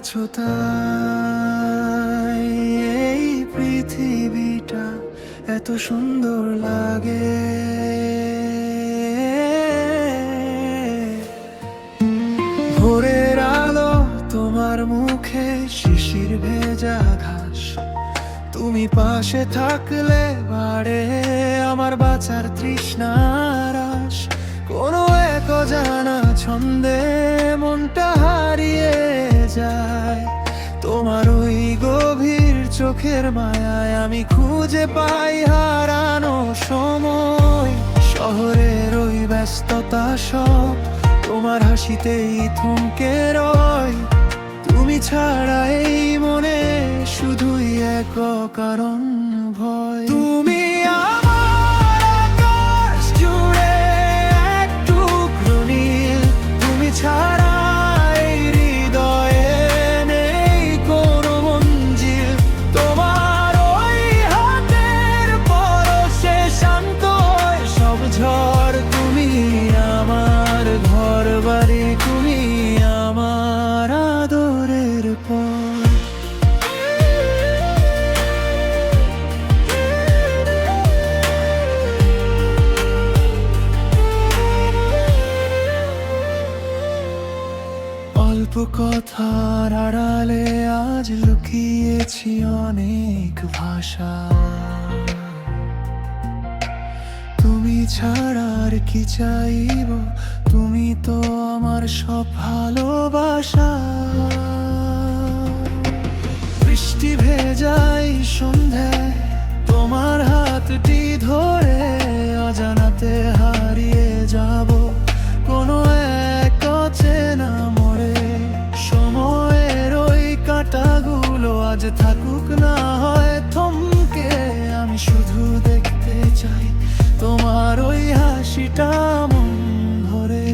আছো তাই এই পৃথিবীটা এত সুন্দর লাগে। ভোরের আলো তোমার মুখে, শিশির ভেজা ঘাস, তুমি পাশে থাকলে বাড়ে আমার বাঁচার তৃষ্ণার আশ। কোনো এক অজানা ছন্দে মনটা হারিয়ে যায়, তোমার ওই গভীর চোখের মায়ায় আমি খুঁজে পাই হারানো সময়। শহরের ওই ব্যস্ততা সব তোমার হাসিতেই থমকে রয়। তুমি ছাড়া এই মনে শুধুই এক কারণ ভয়। তুমি আমার আকাশ জুড়ে এক টুকরো নীল, তুমি ছাড়া এই হৃদয়ে নেই কোনো মঞ্জিল। তোমার ওই হাতের পরশে শান্ত হয় সব ঝড়। তুমি আমার ঘর বাড়ি, তুমি আমার আদরের পর। অল্প কথার আড়ালে আজ লুকিয়েছি অনেক ভাষা। তুমি ছাড়া আর কি চাইব, তুমি তো আমার সব ভালোবাসা। বৃষ্টি ভেজাই সন্ধ্যায় তোমার হাতটি ধরে অজানাতে হারিয়ে যাব কোনো এক অচেনা মোড়ে। সময়ের ওই কাঁটাগুলো আজ থাকুক না হয় থমকে, আমি শুধু দেখতে চাই তোমার ওই হাসিটা মন ভরে।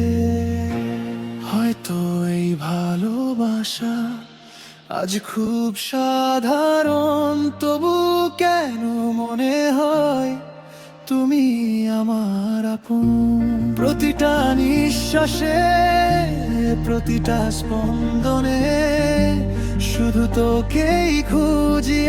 হয়তো এই ভালোবাসা আজ খুব সাধারণ, তবু কেন মনে হয় তুমি আমার আপন। প্রতিটা নিঃশ্বাসে, প্রতিটা স্পন্দনে শুধু তোকেই খুঁজি